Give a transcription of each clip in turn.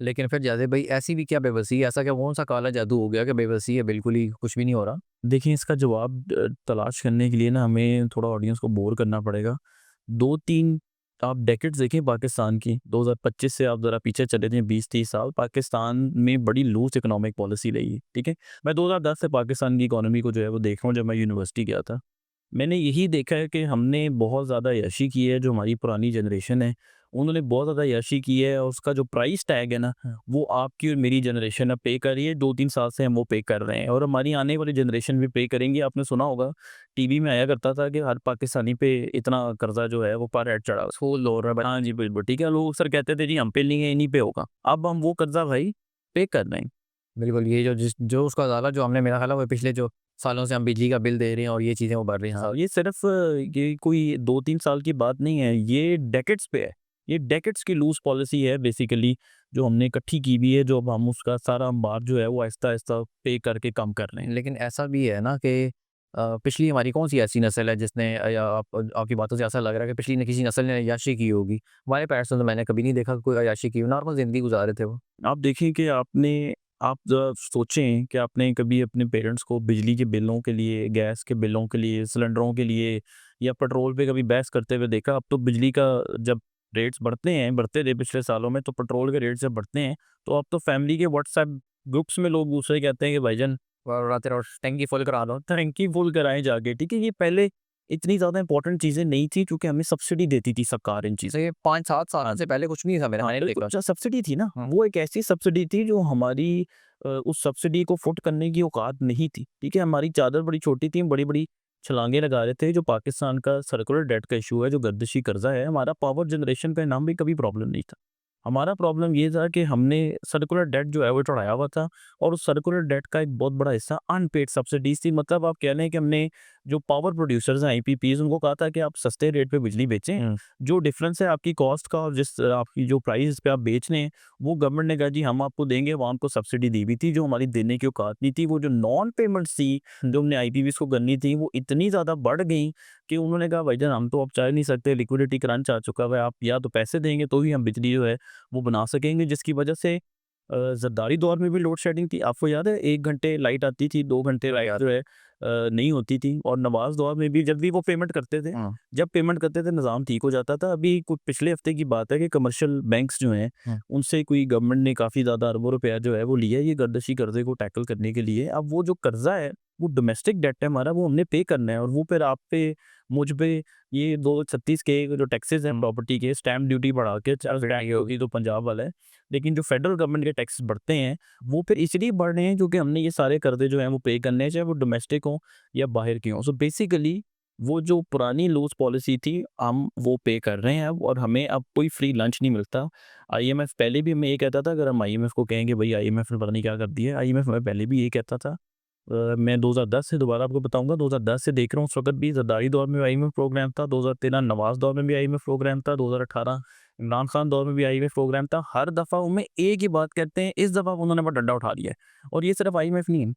लेकिन फिर जैसे भाई ऐसी भी क्या बेबसी है? ऐसा क्या कौन-सा काला जादू हो गया कि बेबसी है, बिल्कुल ही कुछ भी नहीं हो रहा? देखिए, इसका जवाब तलाश करने के लिए ना हमें थोड़ा ऑडियंस को बोर करना पड़ेगा। 2-3 आप डेकेड्स देखें पाकिस्तान की, 2025 से आप ज़रा पीछे चले जाएँ 20-30 साल, पाकिस्तान में बड़ी लूज़ इकोनॉमिक पॉलिसी रही है, ठीक है? मैं 2010 से पाकिस्तान की इकोनॉमी को जो है वो देख रहा हूँ, जब मैं यूनिवर्सिटी गया था। मैंने यही देखा है कि हमने बहुत ज़्यादा अय्याशी की है, जो हमारी पुरानी जनरेशन है, उन्होंने बहुत ज़्यादा अय्याशी की है और उसका जो प्राइस टैग है ना, वो आपकी और मेरी जनरेशन अब पे कर रही है, 2-3 साल से हम वो पे कर रहे हैं और हमारी आने वाली जनरेशन भी पे करेंगी। आपने सुना होगा, टीवी में आया करता था कि हर पाकिस्तानी पे इतना कर्ज़ा जो है वो पर हेड चढ़ा हुआ है। वसूल हो रहा है भाई। हाँ जी, बिल्कुल, ठीक है, लोग अक्सर कहते थे जी हम पे नहीं है, इन्हीं पे होगा। अब हम वो कर्ज़ा भाई पे कर रहे हैं। बिल्कुल, ये जो उसका ज़्यादा जो हमने मेरा ख़्याल है वो पिछले जो सालों से हम बिजली का बिल दे रहे हैं और ये चीज़ें वो बढ़ रही हैं हाँ, साथ। ये सिर्फ़ ये कोई 2-3 साल की बात नहीं है, ये डेकेड्स पे है। ये डेकेड्स की लूज़ पॉलिसी है बेसिकली, जो हमने इकट्ठी की हुई है, जो अब हम उसका सारा अंबार जो है वो आहिस्ता-आहिस्ता पे करके कम कर रहे हैं। लेकिन ऐसा भी है ना कि पिछली हमारी कौन-सी ऐसी नस्ल है जिसने या आपकी बातों से ऐसा लग रहा है कि पिछली न किसी नस्ल ने अय्याशी की होगी। हमारे पेरेंट्स ने तो मैंने कभी नहीं देखा कोई अय्याशी की हो, नॉर्मल ज़िंदगी गुज़ार रहे थे वो। आप देखें कि आप ज़रा सोचें कि आपने कभी अपने पेरेंट्स को बिजली के बिलों के लिए, गैस के बिलों के लिए, सिलेंडरों के लिए या पेट्रोल पे कभी बहस करते हुए देखा? अब तो बिजली का जब रेट्स बढ़ते हैं, बढ़ते थे पिछले सालों में, तो पेट्रोल के रेट जब बढ़ते हैं, तो अब तो फैमिली के व्हाट्सएप ग्रुप्स में लोग दूसरे कहते हैं कि भाईजान और रातें और टैंकी फुल करा लो। टंकी फुल कराएँ जाके, ठीक है? ये पहले इतनी ज़्यादा इम्पोर्टेंट चीज़ें नहीं थी, क्योंकि हमें सब्सिडी देती थी सरकार इन चीज़ों। से 5-7 हाँ साल से जी। पहले कुछ नहीं था मेरा हाँ, मैंने नहीं बिल्कुल, देखा। जो सब्सिडी थी ना, हाँ। वो एक ऐसी सब्सिडी थी जो हमारी उस सब्सिडी को फुट करने की औकात नहीं थी, ठीक है? हमारी चादर बड़ी छोटी थी, हम बड़ी-बड़ी छलांगे लगा रहे थे। जो पाकिस्तान का सर्कुलर डेट का इश्यू है, जो गर्दिशी कर्ज़ा है, हमारा पावर जनरेशन का नाम भी कभी प्रॉब्लम नहीं था। हमारा प्रॉब्लम ये था कि हमने सर्कुलर डेट जो है वो चढ़ाया हुआ था और उस सर्कुलर डेट का एक बहुत बड़ा हिस्सा अनपेड सब्सिडीज़ थी। मतलब आप कह लें कि हमने जो पावर प्रोड्यूसर्स हैं, आईपीपीज़, उनको कहा था कि आप सस्ते रेट पे बिजली बेचें। जो डिफरेंस है आपकी कॉस्ट का और जिस आपकी जो प्राइस पे आप बेच रहे हैं, वो गवर्नमेंट ने कहा जी हम आपको देंगे, वहाँ हमको सब्सिडी दी हुई थी, जो हमारी देने की औकात नहीं थी। वो जो नॉन पेमेंट्स थी, जो हमने आईपीपीज़ को करनी थी, वो इतनी ज़्यादा बढ़ गई कि उन्होंने कहा भाईजान हम तो अब चाह नहीं सकते, लिक्विडिटी क्रंच आ चुका है, आप या तो पैसे देंगे तो ही हम बिजली जो है वो बना सकेंगे, जिसकी वजह से ज़रदारी दौर में भी लोड शेडिंग थी। आपको याद है 1 घंटे लाइट आती थी, 2 घंटे लाइट याद जो है नहीं होती थी, और नमाज़ दौर में भी जब भी वो पेमेंट करते थे, हाँ, जब पेमेंट करते थे निज़ाम ठीक हो जाता था। अभी कुछ पिछले हफ्ते की बात है कि कमर्शियल बैंक्स जो हैं, हाँ। उनसे कोई गवर्नमेंट ने काफ़ी ज़्यादा अरबों रुपया जो है वो लिया है, ये गर्दिशी कर्ज़े को टैकल करने के लिए। अब वो जो कर्ज़ा है, वो डोमेस्टिक डेट है हमारा, वो हमने पे करना है और वो फिर आप पे, मुझ पे ये 236 के जो टैक्सेस हैं प्रॉपर्टी के, स्टैम्प ड्यूटी बढ़ा के, चल बढ़ाई टैक्स होगी। होगी तो पंजाब वाला है। लेकिन जो फेडरल गवर्नमेंट के टैक्सेस बढ़ते हैं, वो फिर इसलिए बढ़ रहे हैं क्योंकि हमने ये सारे कर्ज़े जो हैं वो पे करने हैं, चाहे वो डोमेस्टिक हों या बाहर के हों। सो बेसिकली वो जो पुरानी लूज़ पॉलिसी थी, हम वो पे कर रहे हैं अब, और हमें अब कोई फ्री लंच नहीं मिलता। आईएमएफ पहले भी हमें ये कहता था, अगर हम आईएमएफ को कहें कि भई आईएमएफ ने पता नहीं क्या कर दिया है, आईएमएफ हमें पहले भी यही कहता था। मैं 2010 से दोबारा आपको बताऊँगा, 2010 से देख रहा हूँ, उस वक़्त भी ज़रदारी दौर में आईएमएफ प्रोग्राम था, 2013 नवाज़ दौर में भी आईएमएफ प्रोग्राम था, 2018 इमरान खान दौर में भी आईएमएफ प्रोग्राम था। हर दफ़ा वो में एक ही बात कहते हैं, इस दफ़ा उन्होंने बड़ा डंडा उठा लिया है, और ये सिर्फ़ आईएमएफ नहीं है।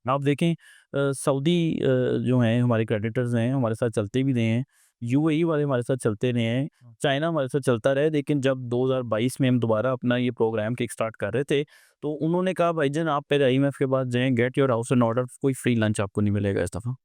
आप देखें, सऊदी जो हैं हमारे क्रेडिटर्स हैं, हमारे साथ चलते भी रहे हैं, यूएई वाले हमारे साथ चलते रहे हैं, चाइना हमारे साथ चलता रहा है, लेकिन जब 2022 में हम दोबारा अपना ये प्रोग्राम किक स्टार्ट कर रहे थे, तो उन्होंने कहा भाईजान आप पहले आईएमएफ के पास जाएँ, get your house in order, कोई फ्री लंच आपको नहीं मिलेगा इस दफ़ा।